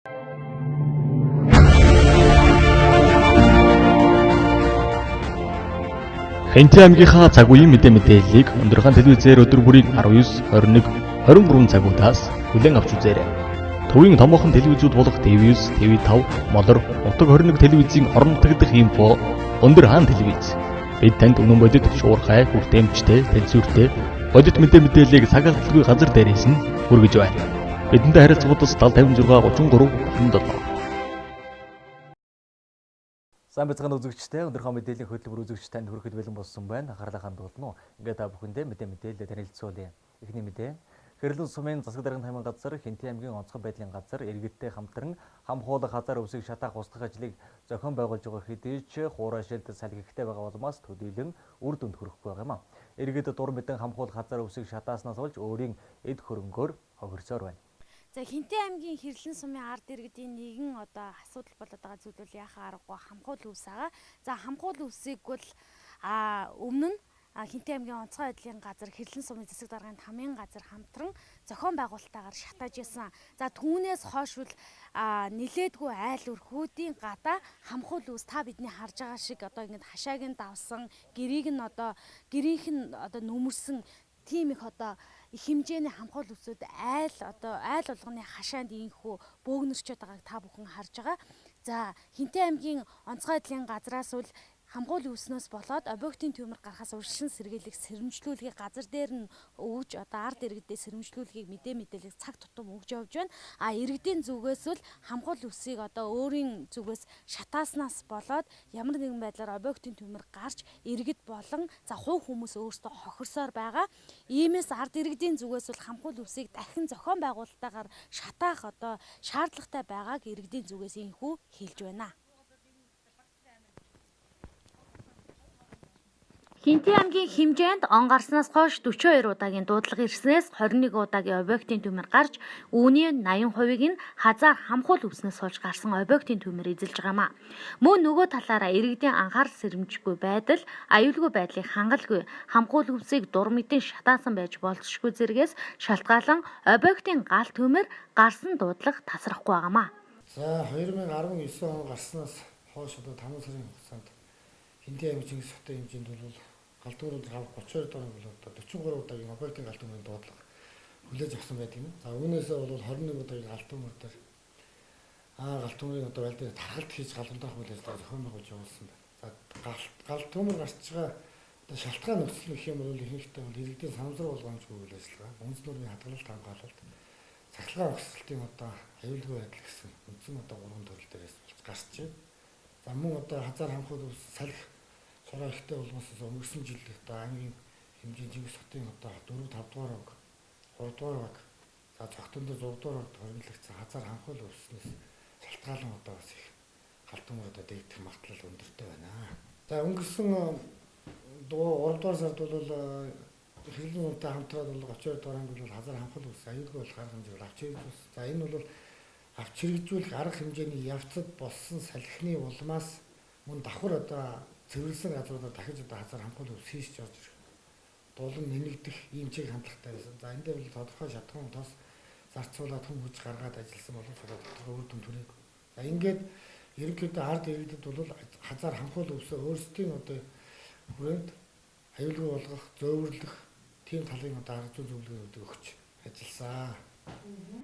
Хэнтэй аймгийнхаа цаг үеийн мэдээллийг Өндөрхаан телевизээр өдөр бүрийн 19, 21, 23 цагуудаас хүлээн авч үзээрэй. Төвийн томоохон телевизүүд болох TV9, TV5, Молор, Нутаг 21 телевизийн орон нутгадх инфо Өндөрхаан телевиз. Бид танд үнэн бодит, шуурхай, хүртээмжтэй, тэнцвэртэй бодит мэдээллийг сагаалтгүй газар дээрээс нь хүргэж байна. Бидэнтэй харилцагуудаас 7056 33 57. Сайн бацхан үзэгчтэй Өндөрхаан мэдээллийн хөтөлбөр үзэгч танд хүрэхэд бэлэн болсон байна. Анхаарлаа хандуулна уу? Ингээд та бүхэндээ мэдээлэлээр танилцуулъя. Эхний мэдээ. Хэрлэн сумын засаг даргын тамирын газар, Хэнтэй аймгийн онцгой байдлын газар, иргэдтэй хамтран хамхуулах газар үсгийг шатаах устгах ажлыг зохион байгуулж байгаа хэдий ч хуурай шилд салхигтэй байгаа улмаас төдийлөн үр дүнд хүрэхгүй байгаа юм а. Иргэдэд дур мэдэн хамхуулах газар үсгийг шатааснаас болж өөрийн эд хөрөнгөөр хохирсоор байна. За Хэнтэй аймгийн Хэрлэн сумын ард иргэдийн нэгэн асуудал болоод байгаа зүйл бол яхаа аргагүй хамхуул өвс байгаа. За хамхуул өвсийг бол өмнө нь Хэнтэй аймгийн онцгой байдлын газар, Хэрлэн сумын засаг даргын тамийн газар хамтран зохион байгуулалтаагаар шатааж исэн. За түүнээс хойш бол нилээдгүй айл өрхүүдийн гадаа хамхуул өвс та бидний харж байгаа шиг ингэж хашааг нь давсан, гэрийг нь гэрийнх нь нүмерсэн тийм их их хэмжээний хамхуул өвсүүд айл болгоны хашаанд ийхүү бөөгнөрчөд байгааг та бүхэн харж байгаа. За Хэнтэй аймгийн онцгой байдлын газраас бол хамгуул өвснөөс болоод объектын төмөр гарахаас урьдчилан сэргийлэх сэрэмжлүүлгийг газар дээр нь өгж ард иргэдэд сэрэмжлүүлгийг мэдээлэл цаг тутам өгж явж байна. Иргэдийн зүгээс бол хамгуул өвсийг өөрийн зүгээс шатааснаас болоод ямар нэгэн байдлаар объектын төмөр гарч иргэд болон хувь хүмүүс өөрсдөө хохирсоор байгаа. Иймээс ард иргэдийн зүгээс бол хамгуул өвсийг дахин зохион байгуулалтаагаар шатаах шаардлагатай байгааг иргэдийн зүгээс ийхүү хэлж байна. Хэнтэй аймгийн хэмжээнд он гарснаас хойш 42 удаагийн дуудлага ирснээс 21 удаагийн объектын төмөр гарч үүний 80%-ийг нь хазаар хамхуул өвснөөс болж гарсан объектын төмөр эзэлж байгаамаа. Мөн нөгөө талаараа иргэдийн анхаарал сэрэмжгүй байдал, аюулгүй байдлыг хангалгүй хамхуул өвсийг дур мэдэн шатаасан байж болзошгүй зэрэгээс шалтгаалan объектын гал төмөр гарсан дуудлага тасрахгүй байгаамаа. За 2019 он гарснаас хойш 5 сарын хугацаанд Хэнтэй аймгийн хотын хэмжээнд бол галтгуурууд 32 дорог бол 43 удаагийн объектын галтгуурын дуудлага хүлээж авсан байдаг юм. За үүнээсээ бол 21 удаагийн галтгуурууд дээр галтгуурын байлдаа тархалт хийж галуундаах хүлээж зохион байгуулж явуулсан байна. За галтгуур гарч байгаа шалтгаан нөхцөл гэх юм бол ихэнхдээ бол иргэдийн санамсар болгоомжгүй үйл ажиллагаа, үндэс нормын хадгалалт хамгаалалт, цахилгаан өгсөлтийн аюулгүй байдал гэсэн үндсэн 3 төрөл дээрээс болж гарч байна. За мөн хазаар хамхуул өвс салхи шороо ихтэй улмаас өнгөрсөн жил аймгийн хэмжээний жинхэнэ хотын 4, 5 дугаар баг, 3 дугаар баг, за цогтон дээр 6 дугаар багт хоригдлогдсон хазаар хамхуул өвснөөс шалтгаалan бас их галтгуурууд дэгдэх магадлал өндөртэй байна. За өнгөрсөн 3 дугаар сард бол Хэрлэн сумтай хамтраад 32 дугаар анги бол хазаар хамхуул өвс аюулгүй болох арга хэмжээг авч хэрэгжүүлсэн. За энэ бол авч хэрэгжүүлэх арга хэмжээний явцад болсон салхины улмаас мөн давхар цэвэрлсэн газруудаар дахиж хазаар хамхуул өвс хийсч орж ирэх дулан нэмэгдэх ийм чиг хандлагатай байсан. За энэ дээр бол тодорхой шатхан тос зарцуулаад хүм хүч гаргаад ажилласан боловч тодорхой үр дүн төрөйг. За ингээд ерөнхийдөө ард иргэдэд бол хазаар хамхуул өвсөө өөрсдийн хүрээнд аюулгүй болгох, зөөвөрлөх тийм талын арга зүй зөвлөгөөнүүд өгч ажилласан.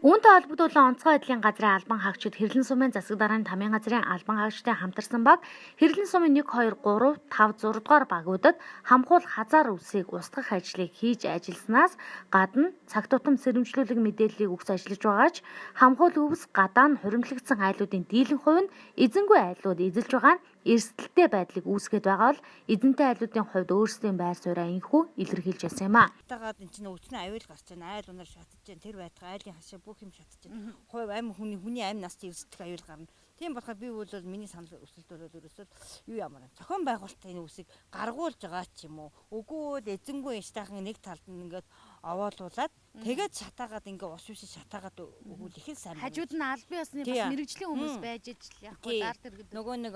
Үүнтэй холбогдуулан онцгой байдлын газрын албан хаагчид Хэрлэн сумын засаг даргын тамийн газрын албан хаагчтай хамтарсан баг Хэрлэн сумын 1, 2, 3, 5, 6 дугаар багуудад хамхуул хазаар өвсийг устгах ажлыг хийж ажилласнаас гадна цаг тутам сэрэмжлүүлэг мэдээллийг өгс ажиллаж байгаа ч хамхуул өвс гадаа нь хуримтлагдсан айлуудын дийлэн хувь нь эзэнгүй айлууд эзэлж байгаа нь эрсдэлтэй байдлыг үүсгэж байгаа бол эзэнтэй айлуудын хувьд өөрсдийн байр сууриа инхүү илэрхийлж байсан юм а. Тагаад энэ чинь өвчнөө аюул гарч байна, айл унаар шатаж байна, тэр байтга айлын хашаа бүх юм шатаж байна. Хувь амь хүний амь наст эрсдэх аюул гарна. Тийм болохоор би бол миний санал өсөлт бол ерөөсөө юу ямар зохион байгуулалтын энэ үсийг гаргуулж байгаа ч юм уу. Үгүй эзэнгүй штайхан нэг талд нь ингээд овоолуулаад тэгээд шатаагаад ингээ ус биш шатаагаад өгвөл их л сайн. Хажууд нь албан ёсны бас мэрэгжлийн хүмүүс байж ижил яг ард иргэд. Нөгөө нэг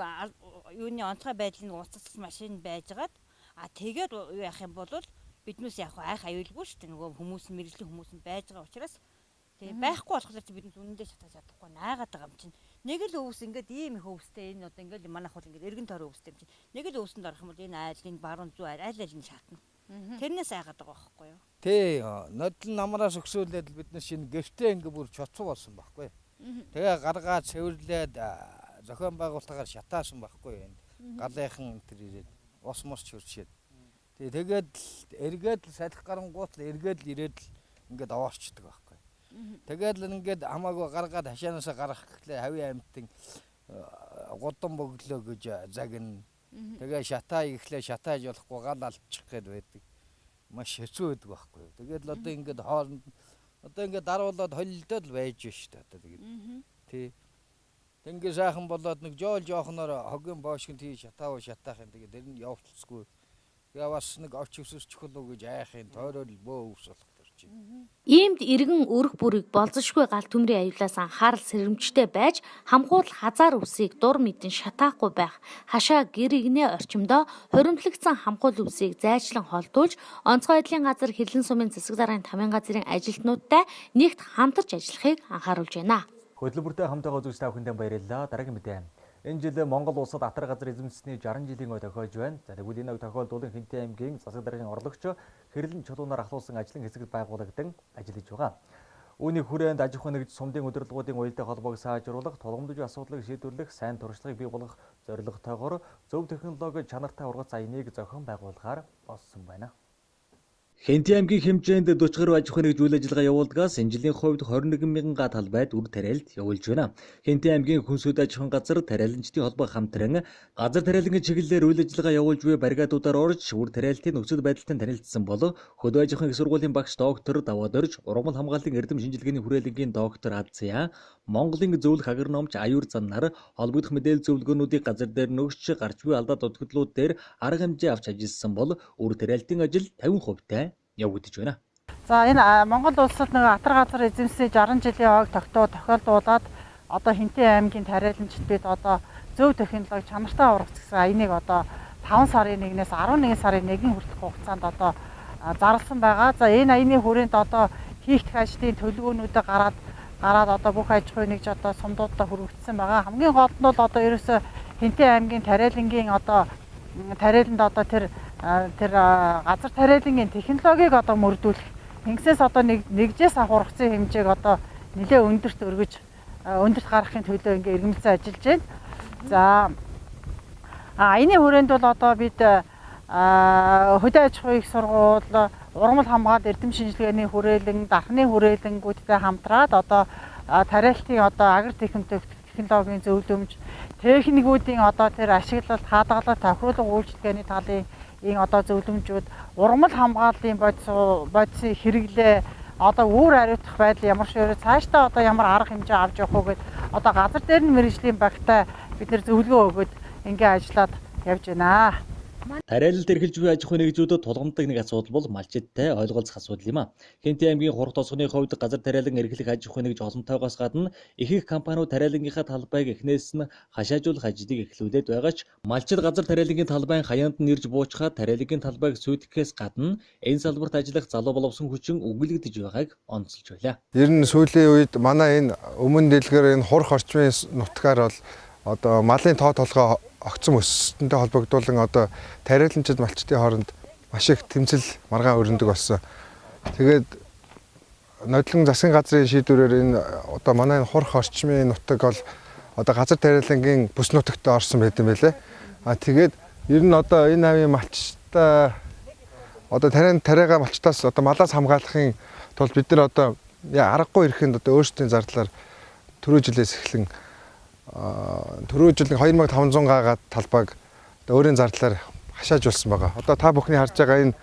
юуны онцгой байдлын уцалц машин байжгаад тэгээд юу яах юм бол биднээс яг айх аюулгүй шүү дээ. Нөгөө хүмүүс мэрэгжлийн хүмүүс нь байж байгаа учраас Тий байхгүй болохоор чи бид үнэндээ шатаж чадахгүй найгаад байгаа юм чинь. Нэг л өвс ингээд ийм их өвстэй энэ одоо ингээд манайх бол ингээд эргэн тойрон өвстэй юм чинь. Нэг л өвсөнд орох юм бол энэ айл энэ баруун зүү айл нь шатна. Тэрнээс айгаад байгаа байхгүй юу? Тий, нодлон намраас өгсөөлээд бид нар шинэ гэртээ ингээд бүр чоцсон болсон байхгүй. Тэгээ гаргаад цэвэрлээд зохион байгуулалтаар шатаасан байхгүй энэ. Галынхан тэр ирээд ус мос чөрчээд. Тэгээд эргээд салхи гарангуут л эргээд л ирээд л ингээд овоорчдөг байхгүй. Тэгээд л ингээд хамаагүй гаргаад хашаанаасаа гарах гэхлээр хавийн амьтан гудам бөглөө гэж загна. Тэгээ шатаа ихлээр шатааж болохгүй гал алчих гээд байдаг. Маш хэцүү байдаг байхгүй. Тэгээд л одоо ингээд хооронд одоо ингээд даруулаад холилдоод л байж шүү дээ одоо тэгээд. Тий. Тэнгэр сайхан болоод нэг жоохноор хогийн боошгон тий шатаав шатаахын тэгээд тэр нь явуулцгүй. Тэгээ бас нэг овч өсөрчих болов гэж айхын тойрол бөө өвс болох төрч. Иймд иргэн өрх бүрийг болзошгүй гал төмрийн аюулаас анхаарал сэрэмжтэй байж хамгуул хазаар үсийг дур мэдэн шатаахгүй байх хашаа гэр игнээ орчимдоо хуримтлагдсан хамгуул үсийг зайчлан холдуулж онцгой байдлын газар хэрлэн сумын засаг даргын тамийн газрын ажилтнуудтай нэгт хамтарч ажиллахыг анхааруулж байна. Хөтөлбөртэй хамтайгаа үзэгч та бүхэндээ баярлалаа. Дараагийн мэдээ. Энэ жил Монгол улсад атар газар эзэмсэсний 60 жилийн ой тохиолж байна. За тэгвэл энэ ой тохиолдуулан Хинтээ аймгийн засаг даргын орлогч хэрлэн чулуунаар ахлуулсан ажлын хэсэгт байгуулагдсан ажиллаж байгаа. Үүний хүрээнд аж ахуйн нэгж сумдын удирдлагуудын уялдаа холбоог сайжруулах, тулгамдж асуудлыг шийдвэрлэх, сайн туршлагыг бий болгох зорилготойгоор зөв технологи чанартай ургац аяныг зохион байгуулахаар болсон байна. Хинтээ аймгийн хэмжээнд 40 гаруй аж ахуйн нэгж үйл ажиллагаа явуулдгаас энэ жилийн хувьд 21 мянга талбайд үр тариалт явуулж байна. Хинтээ аймгийн хүнсүүд аж ахуйн газар тариаланчдын холбоо хамтран газар тариалангийн чиглэлээр үйл ажиллагаа явуулж буй баррикадуудаар орж үр тариалтын нөхцөл байдалтай танилцсан бол хөдөө аж ахуйн их сургуулийн багш доктор Даваад Орж, ургамал хамгааллын эрдэм шинжилгээний хүрээлэнгийн доктор Азия, Монголын зөвлөх агрономч Аюур Заннаар холбогдох мэдээлэл зөвлөгөөнүүдийг газар дээр нөгсч гарч буй алдаа дутагдлууд дээр арга хэмжээ авч ажилласан бол үр тариалтын ажил 50% явагдаж байна. За энэ Монгол улсад нэг атар газар эзэмсээ 60 жилийн хойг тохиолдуулаад одоо Хинтээ аймгийн тариаланчид бид одоо зөв технологи чанартай ургац гэсэн аяныг одоо 5 сарын 1-ээс 11 сарын 1-ний хүртэлх хугацаанд одоо зарласан байгаа. За энэ аяны хүрээнд одоо хийгдэх ажлын төлөвлөгөөнүүдээ гараад одоо бүх аж ахуйн нэгж одоо сумдуудаа хүргэгдсэн байгаа. Хамгийн гол нь бол одоо ерөөсө Хинтээ аймгийн тариалангийн одоо тариаланд одоо тэр газар тариалангийн технологиг одоо мөрдүүлэх ингэснээс одоо нэгжээс авах ургацын хэмжээг одоо нэлээд өндөрт гаргахын төлөө ингээ иргэнэлцэн ажиллаж байна. За энэ хүрээнд бол одоо бид хөдөө аж ахуйн их сургууль, ургамал хамгаалал эрдэм шинжилгээний хүрээлэн, дархны хүрээлэнгүүдтэй хамтраад одоо тариалтын одоо агр технологийн зөвлөмж, техникүүдийн одоо тэр ашиглалт, хадгалалт, тохируулга үйлчилгээний талын одоо зөвлөмжүүд, ургамал хамгааллын бодисын хэрэглээ, одоо үүр хариуцах байдал ямар ширээ цаашдаа одоо ямар арга хэмжээ авч явах уу гэд одоо газар дээр нь мэргэжлийн багтай бид нэр зөвлөгөө өгöd ингээ ажиллаад явж байна. Тариалалд эрхэлж буй аж ахуйн нэгжүүдэд тулгамддаг нэг асуудал бол малчидтай ойлголцох асуудал юм а. Хинтээ аймгийн хурх тосгоны хувьд газар тариалан эрхлэх аж ахуйн нэгж олонтойгоос гадна их компаниуд тариалангийнхаа талбайг эхнээс нь хашаажуулах ажлыг эхлүүлээд байгаа ч малчид газар тариалангийн талбайн хаяанд нь ирж буучгаад тариалангийн талбайг сүйтгэхээс гадна энэ салбарт ажиллах залуу боловсон хүчин үгэлэгдэж байгааг онцолж байлаа. Ер нь сүүлийн үед манай энэ өмнө дэлгэр энэ хурх орчмын нутгаар бол одоо малын тоо толгой огцом өссөнтэй холбогдуулан одоо тариаланчид малчдын хооронд маш их тэмцэл маргаан өрнөдөг болсон. Тэгээд нодлон засгийн газрын шийдвэрээр энэ одоо манай хурх орчмын нутаг бол одоо газар тариалангийн бүс нутагт орсон байт юм байлээ. Тэгээд ер нь одоо энэ авийн малчтай одоо тариагаа малчтаас одоо малаас хамгаалахын тулд бид нар одоо аргагүй ирэхэд одоо өөрсдийн зардлаар түрүү жилээс эхлэн түрүү жил 2500 га талбайг өөрийн зардлаар хашаажуулсан байгаа. Одоо та бүхний харж байгаа энэ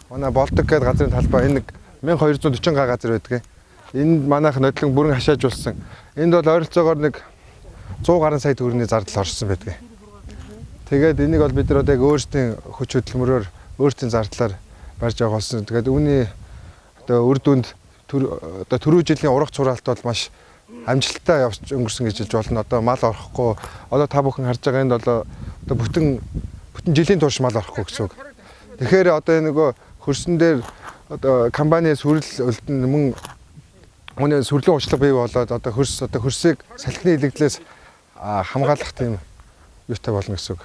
манай болдог гэдэг газрын талбай энэ 1240 га газар байдаг. Энд манайх нодлон бүрэн хашаажуулсан. Энд бол ойролцоогоор нэг 100 гаруй сая төгрөгийн зардал орсон байдаг. Тэгээд энийг бол бид нар одоо яг өөрсдийн хүч хөдөлмөрөөр өөрсдийн зардлаар барьж байгаа болсон. Тэгээд үүний одоо үр дүнд одоо түрүү жилийн ургац хураалт бол маш амжилттай явж өнгөрсөн гэж хэлж болно. Одоо мал орохгүй. Одоо та бүхэн харж байгаа энд бол одоо бүтэн жилийн турш мал орохгүй гэсэн үг. Тэгэхээр одоо нөгөө хөрсөн дээр одоо компаниас хүрэл үлдэн мөн Үүний сүрлийн уучлага бий болоод одоо хөрсийг салхины илэгдлээс хамгаалах тийм юутай болно гэсэн үг.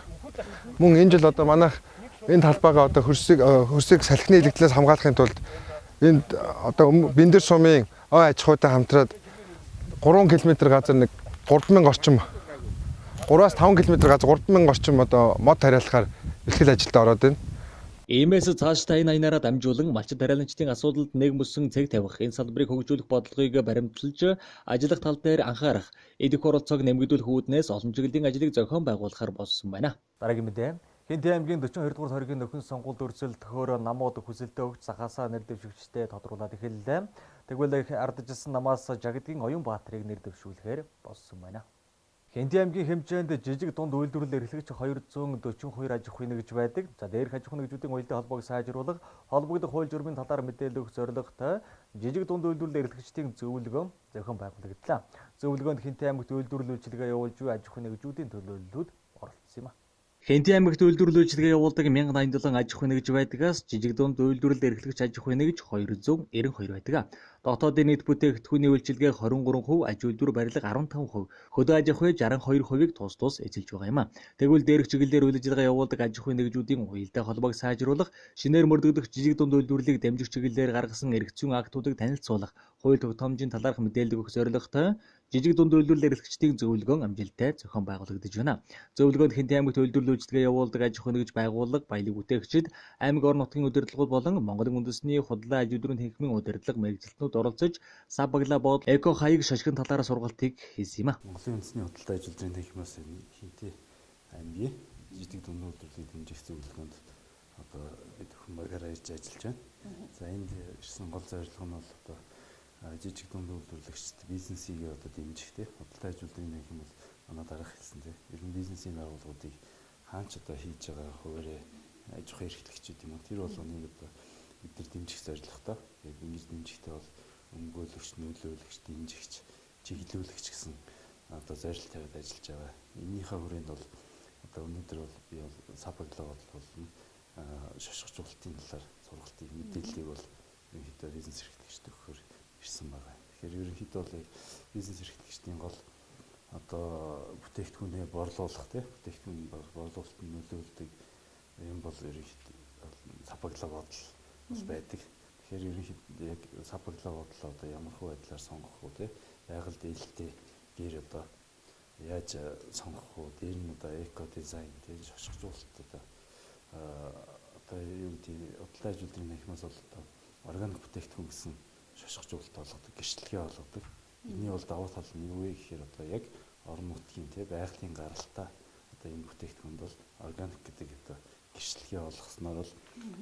Мөн энэ жил одоо манайх энэ талбайгаа одоо хөрсийг салхины илэгдлээс хамгаалахын тулд энд одоо бэндэр сумын ой аж ахуйтай хамтраад 3 км газар нэг 3000 орчим 3-аас 5 км газар 3000 орчим одоо мод тариалахаар эхлэл ажилд ороод байна. Иймээс цаашдаа энэ аянаараа дамжуулан малчин тариаланчдын асуудалд нэгмөсөн цэг тавих, энэ салбарыг хөгжүүлэх бодлогыг баримталж ажиллах тал дээр анхаарах, эдих оролцоог нэмэгдүүлэх үүднээс олон чиглэлийн ажлыг зохион байгуулахаар болсон байна. Дараагийн мэдээ. Хинтээ аймгийн 42 дугаар хоргийн нөхөн сонгуульд өрсөлд төхөөрөө намууд хүсэлтээ өгч сахаасаа нэр дэвшигчтэй тодруулаад эхэллээ. Тэгвэл ардчилсан намаас Жагдгийн Оюн Баатрыг нэр дэвшүүлэхээр болсон байна. Хинтээ аймгийн хэмжээнд жижиг дунд үйлдвэрлэл эрхлэгч 242 аж ахуй нэгж байдаг. За дээрх аж ахуй нэгжүүдийн уялдаа холбоог сайжруулах, холбогдох хууль журмын талаар мэдээлэл өгөх зорилготой жижиг дунд үйлдвэрлэл эрхлэгчдийн зөвлөгөө зохион байгуулагдлаа. Зөвлөгөөнд Хинтээ аймагт үйлдвэрлэл үйлчилгээ явуулж буй аж ахуй нэгжүүдийн төлөөллүүд оролцсон юм а. Хинтээ аймагт үйлдвэрлэл үйлчилгээ явуулдаг 1087 аж ахуй нэгж байдгаас жижиг дунд үйлдвэрлэл эрхлэгч аж ахуй нэгж 292 байдаг. Дотоодын нийт бүтээгдэхүүний үйлчилгээ 23%, аж үйлдвэр барилга 15%, хөдөө аж ахуй 62%-ийг тус тус эзэлж байгаа юм а. Тэгвэл дээрх чиглэлээр үйл ажиллагаа явуулдаг аж ахуй нэгжүүдийн уялдаа холбоог сайжруулах, шинээр мөрдөгдөх жижиг дунд үйлдвэрлэлийг дамжих чиглэлээр гаргасан эрх зүйн актуудыг танилцуулах, хууль тогтоомжийн талаарх мэдээлэл өгөх зорилготой жижиг дунд үйлдвэрлэл эрхлэгчдийн зөвлөгөө амжилттай зохион байгуулагдаж байна. Зөвлөгөөнд Хинтээ аймагт үйлдвэрлэл үйлчилгээ явуулдаг аж ахуй нэгж байгууллага, баялаг бүтээгчид, аймаг орон нутгийн удирдлагууд болон Монголын үндэсний худлаа аж үйлдвэрийн тэнхимийн удирдлага мэргэжилтнүүд оролцож сабагла бодол эко хаяг шашгин талаар сургалтыг хийсэн юм а. Монголын үндэсний худлаа аж үйлдвэрийн тэнхимээс Хинтээ аймгийн жижиг дунд үйлдвэрлэлийн дэмжих зөвлөгөөнд одоо бид хүмүүгээр ирж ажиллаж байна. За энд ирсэн гол зорилго нь бол одоо жижиг дунд үйлдвэрлэгчд бизнесийг одоо дэмжих тий худалдаа аж үйлдвэрийн тэнхим бол манай дараах хэлсэн тий ер нь бизнесийн байгууллагуудыг хаанч одоо хийж байгаа хуваарь аж ахуй эрхлэгчид юм уу тэр болгоныг одоо бид нар дэмжих зорилготой. Тэгээд ингэж дэмжихтэй бол өмгөөлөгч, нөлөөлөгч, дэмжигч, чиглүүлэгч гэсэн одоо зорилт тавиад ажиллаж байгаа. Энийхээ хүрээнд бол одоо өнөөдөр бол би бол сабагла бодол шошгоцуулалтын талаар сургалтын мэдээллийг бол ерөнхийдөө бизнес эрхлэгчдэд өгөхөөр ирсэн байгаа. Тэгэхээр ерөнхийдөө бол бизнес эрхлэгчдийн гол одоо бүтээгдэхүүнээ борлуулах тий бүтээгдэхүүн борлуулалтанд нөлөөлдөг юм бол ерөнхийдөө сабагла бодол бас байдаг. Тэгэхээр ерөнхийдөө яг сабагла бодлоо одоо ямар хөө байдлаар сонгох уу тий байгаль дээлтэй гэр одоо яаж сонгох уу дээр нь одоо эко дизайн тий шошгоцуулалт одоо юу гэдэг худалдаа аж үйлдвэрийн тэнхимээс бол одоо органик бүтээгдэхүүн гэсэн шошгоцуулалт болгодог, гэрчлэгээ болгодог. Эний бол давуу тал нь юу вэ гэхээр одоо яг орон нутгийн тий байгалийн гаралтай одоо энэ бүтээгдэхүүнд бол органик гэдэг одоо гэрчлэгээ болгосноор бол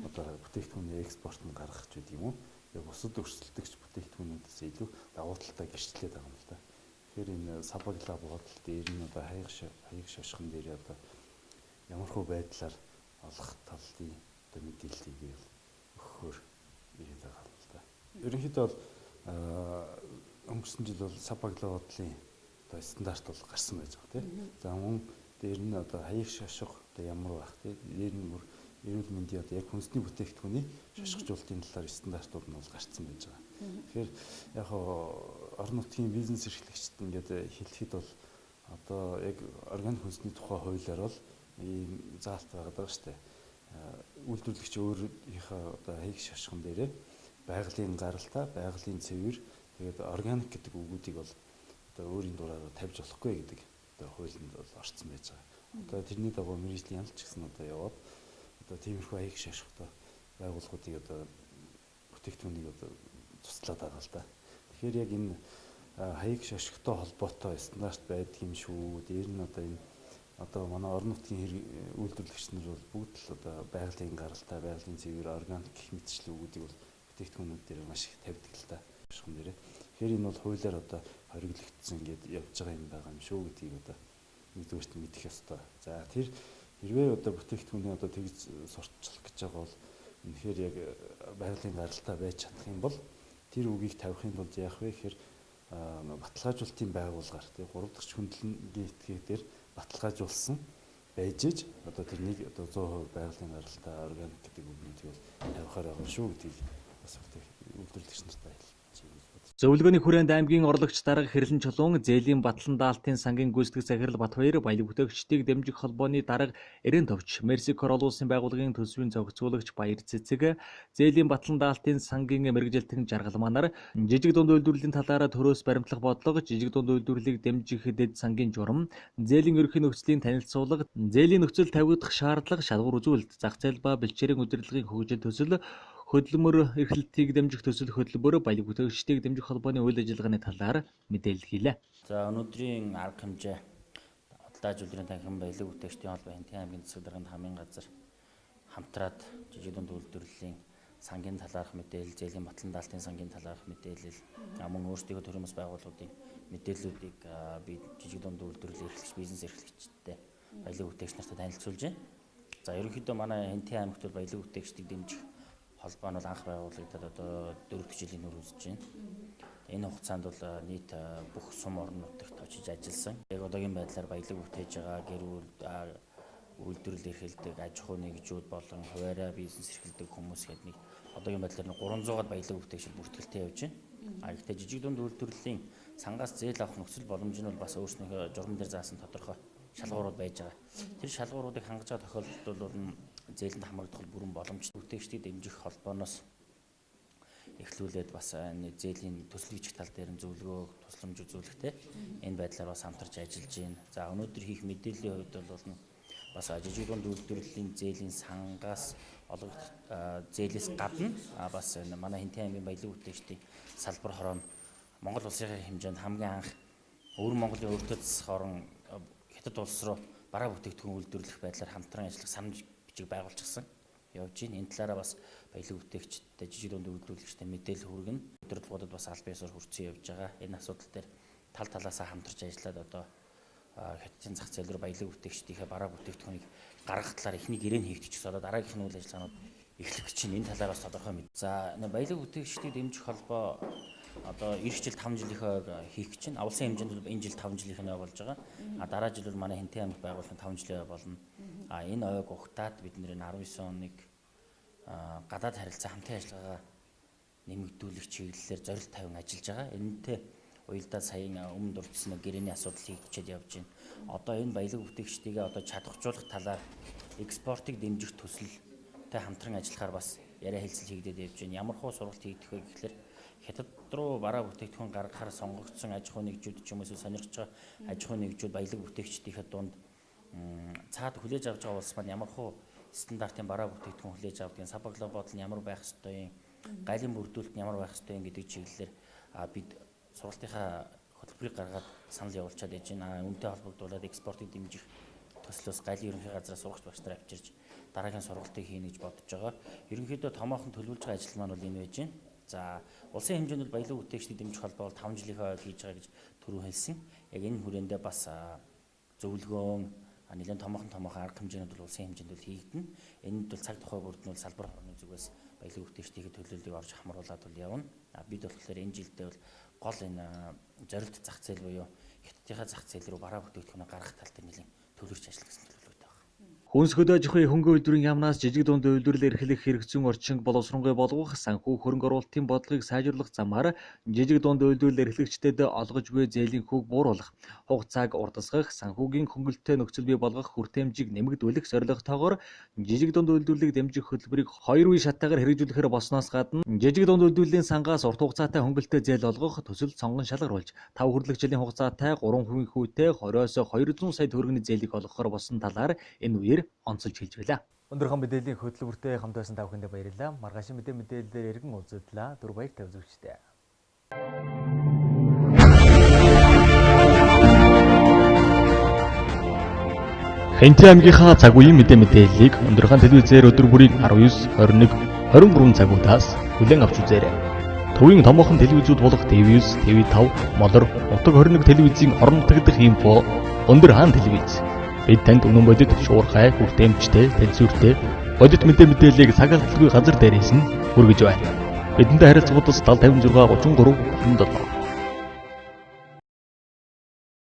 одоо бүтээгдэхүүний экспорт нь гаргах ч гэдэг юм уу. Яг бусад өрсөлдөгч бүтээгдэхүүнүүдээс илүү давуу талтай гэрчлээд байгаа юм л да. Тэгэхээр энэ сабагла бодол дээр нь одоо хаяг шошгон дээр одоо ямархуу байдлаар олох талын одоо мэдээллийг өгөхөөр ирээд байгаа юм л да. Ерөнхийдөө бол өнгөрсөн жил бол сабагла бодлын одоо стандарт бол гарсан байж байгаа тийм. За мөн дээр нь одоо хаяг шошго одоо ямар байх тийм. Дээр нь бүр эрүүл мэндийн одоо яг хүнсний бүтээгдэхүүний шошгоцуулалтын талаар стандартууд нь бол гарсан байж байгаа. Тэгэхээр яг орон нутгийн бизнес эрхлэгчид ингээд хэлэхэд бол одоо яг органик хүнсний тухай хуулиар бол ийм заалт байгаа шүү дээ. Үйлдвэрлэгч өөрийнхөө одоо хаяг шошгон дээрээ байгалийн гаралтай, байгалийн цэвэр тэгээд органик гэдэг үгүүдийг бол одоо өөрийн дураараа тавьж болохгүй гэдэг одоо хуулинд бол орцсон байж байгаа. Одоо тэрний дагуу мэргэжлийн яналт ч гэсэн одоо яваад одоо тиймэрхүү хаяг шошготой байгууллагуудыг одоо бүтээгдэхүүнийг одоо туслаад байгаа л да. Тэгэхээр яг энэ хаяг шошготой холбоотой стандарт байдаг юм шүү. Дээр нь одоо энэ одоо манай орон нутгийн үйлдвэрлэгч нар бол бүгд л одоо байгалийн гаралтай, байгалийн цэвэр, органик гэх мэтчлэн үгүүдийг бол бүтээгдэхүүнүүд дээр маш их тавьдаг л да. Шошгон дээрээ. Тэгэхээр энэ бол хуулиар одоо хориглогдсон ингээд явж байгаа юм байгаа юм шүү гэдгийг одоо нэгдүгээрт мэдэх ёстой. За тэр хэрвээ одоо бүтээгдэхүүний одоо тэгж сурталчлах гэж байгаа бол үнэхээр яг байгалийн гаралтай байж чадах юм бол тэр үгийг тавихын тулд яах вэ гэхээр баталгаажуулалтын байгууллагаар тий 3 дахь хөндлөнгийн этгээгээр баталгаажуулсан байж иж одоо тэрнийг одоо 100% байгалийн гаралтай органик гэдэг үгнүүдийг бол тавихаар байгаа шүү гэдгийг бас үйлдвэрлэгч нартай хэлж Зөвлөгөөний хүрээнд аймгийн орлогч дарга Хэрлэн Чулуун, Зээлийн Батлан даалтын сангийн гүйцэтгэх захирал Батбаяр, баялаг бүтээгчдийг дэмжих холбооны дарга Эрен Товч, Мерсикор олон улсын байгууллагын төсвийн зохицуулагч Баяр Цэцэг, Зээлийн Батлан даалтын сангийн мэргэжилтэн Жаргал Манар, жижиг дунд үйлдвэрлэлийн талаараа төрөөс баримтлах бодлого, жижиг дунд үйлдвэрлэлийг дэмжих дэд сангийн журам, зээлийн ерөнхий нөхцөлийн танилцуулга, зээлийн нөхцөл тавигдах шаардлага, шалгуур үзүүлэлт, зах зээл ба бэлчээрийн удирдлагын хөгжил төсөл, хөдөлмөр эрхлэлтийг дэмжих төсөл хөтөлбөр, баялаг бүтээгчдийг дэмжих холбооны үйл ажиллагааны талаар мэдээлэл хийлээ. За өнөөдрийн арга хэмжээ худалдаа үйлдвэрийн танхим баялаг бүтээгчдийн холбоо Хэнтэн аймгийн засаг дарганд хамгийн газар хамтраад жижиг дунд үйлдвэрлэлийн сангийн талаарх мэдээлэл, зээлийн батлан даалтын сангийн талаарх мэдээлэл, мөн өөрсдийнхөө төрийн бас байгууллагуудын мэдээллүүдийг би жижиг дунд үйлдвэрлэлийн эрхлэгч, бизнес эрхлэгчтэй баялаг бүтээгч нартай танилцуулж байна. За ерөнхийдөө манай Хэнтэн аймагт бол баялаг бүтээгчдийг дэмжих холбоо нь анх байгуулагдаад одоо 4 жилийн өмнө үзэж байна. Энэ хугацаанд бол нийт бүх сум орон нутагт очиж ажилласан. Яг одоогийн байдлаар баялаг бүтээж байгаа гэр бүл үйлдвэрлэл эрхэлдэг аж ахуй нэгжүүд болон хуваарай бизнес эрхэлдэг хүмүүс гэдэг нэг одоогийн байдлаар 300-аад баялаг бүтээгчид бүртгэлтэй явж байна. Гэхдээ жижиг дунд үйлдвэрлэлийн сангаас зээл авах нөхцөл боломж нь бол бас өөрснийхөө журам дээр заасан тодорхой шалгуурууд байж байгаа. Тэр шалгууруудыг хангаж байгаа тохиолдолд бол зээлэнд хамрагдах бүрэн боломжтой бүтээгчдийг дэмжих холбооноос эхлүүлээд бас зээлийн төсөл хийх тал дээр нь зөвлөгөө тусламж үзүүлэхтэй энэ байдлаар бас хамтарч ажиллаж байна. За өнөөдөр хийх мэдээллийн хувьд бол бас жижиг дунд үйлдвэрлэлийн зээлийн сангаас олгогдох зээлээс гадна бас манай Хэнтэн аймгийн баялаг бүтээгчдийн салбар хорон Монгол улсын хэмжээнд хамгийн анх өвөр Монголын өвтөд засах орон Хятад улс руу бараа бүтээгдэхүүн үйлдвэрлэх байдлаар хамтран ажиллах санамж бичиг байгуулчихсан явж байна. Энэ талаараа бас баялаг бүтээгчдтэй жижиг дунд үйлдвэрлэгчтэй мэдээлэл хүргэнэ. Өдөртлгуудад бас аль биесээр хүрсэн явж байгаа. Энэ асуудал дээр тал талаасаа хамтарч ажиллаад одоо хятадын зах зээл рүү баялаг бүтээгчдийнхээ бараа бүтээгдэхүүнийг гаргах талаар эхний гэрээн хийгдчихсэн. Одоо дараагийнх нь үйл ажиллагаанууд эхлэх чинь энэ талаар бас тодорхой мэд. За баялаг бүтээгчдийг дэмжих холбоо одоо эх жил 5 жилийнхээ хийх гэж байна. Улсын хэмжээнд бол энэ жил 5 жилийнх нь болж байгаа. Дараа жил бол манай Хэнтэн аймагт байгуулсан 5 жилийн болно. Энэ ойг ухтаад бид нэр 19 оныг гадаад харилцаа хамтын ажиллагаа нэмэгдүүлэх чиглэлээр зорилт тавин ажиллаж байгаа. Энэтэй уялдаа саяын өмнө дурдсан гэрээний асуудал хийгчээд явж байна. Одоо энэ баялаг бүтээгчдийг одоо чадахжуулах талаар экспортыг дэмжих төсөлтэй хамтран ажиллахаар бас яриа хэлцэл хийгдээд явж байна. Ямар хуу сургалт хийгдэх вэ гэхэлэр Хятад руу бараа бүтээгдэхүүн гаргахаар сонгогдсон аж ахуй нэгжүүд ч юм уу сонирхож байгаа аж ахуй нэгжүүд баялаг бүтээгчдийнхээ дунд цаад хүлээж авч байгаа улс маань ямар хуу стандартын бараа бүтээгдэхүүн хүлээж авдаг, сабаглаа бодол нь ямар байх ёстой юм, гайлын бүрдүүлэлт нь ямар байх ёстой юм гэдэг чиглэлээр бид сургалтынхаа хөтөлбөрийг гаргаад санал явуулчаад яж байна. Үнэтэй холбогдуулаад экспортыг дэмжих төслөөс гайлын ерөнхий газраас сургагч багш нар авчирч дараагийн сургалтыг хийнэ гэж бодож байгаа. Ерөнхийдөө томоохон төлөвлөж байгаа ажил маань бол энэ байж байна. За улсын хэмжээнд бол баялаг бүтээгчдийг дэмжих холбоо 5 жилийнхээ ойг хийж байгаа гэж түрүү хэлсэн. Яг энэ хүрээндээ бас зөвлөгөөн нэлээд томоохон арга хэмжээнд бол улсын хэмжээнд бол хийгдэнэ. Энэнд бол цаг тухай бүрд нь бол салбар хорны зүгээс баялаг бүтээгчдийн төлөвлөлийг орж хамруулад бол явна. Бид болохоор энэ жилдээ бол гол энэ зорилт зах зээл буюу хятадынхаа зах зээл рүү бараа бүтээгдэхүүнээ гаргах тал дээр нэлээд төлөвлөж ажиллах гэсэн төлөвлөлт байна. Хүнсгöд аж ахуйн хөнгө үйлдвэрийн яамнаас жижиг дунд үйлдвэрлэл эрхлэх хэрэгцээ орчин боловсронгуй болгох санхүү хөрөнгө оруулалтын бодлогыг сайжруулах замаар жижиг дунд үйлдвэрлэл эрхлэгчдэд олгож буй зээлийн хүүг бууруулах, хугацааг уртасгах, санхүүгийн хөнгөлөлтөй нөхцөл бий болгох хүртээмжийг нэмэгдүүлэх зорилготойгоор жижиг дунд үйлдвэрлэлийг дэмжих хөтөлбөрийг 2 үе шатаагаар хэрэгжүүлэхээр босноос гадна жижиг дунд үйлдвэрлэлийн сангаас урт хугацаатай хөнгөлөлтөй зээл олгох төсөл сонгон шалгаруулж 5 хүртэлх жилийн хугацаатай 3 хувийн хүүтэй 20-оос 200 сая төгрөгийн зээлийг олгохоор болсон талаар энэ үеэр онцолж хэлж байлаа. Өндөрхаан мэдээллийн хөтөлбөртэй хамт байсан та бүхэндээ баярлалаа. Маргаашийн мэдээлэлээр иргэн уулзтлаа. Түр баяртай үзэгчдээ. Хэнтэн аймгийнхаа цаг үеийн мэдээллийг Өндөрхаан телевизээр өдөр бүрийн 19, 21, 23 цагуудаас хүлээн авч үзээрэй. Төвийн томоохон телевизүүд болох TV9, TV5, Молор, Нутаг 21 телевизийн орон нутагдах инфо Өндөрхаан телевиз. Бид танд үнэн бодит, шуурхай, хүртээмжтэй, тэнцвэртэй бодит мэдээллийг цаг алдалгүй газар дээрээс нь хүргэж байна. Бидэнтэй харилцагуудаас 7056 33 37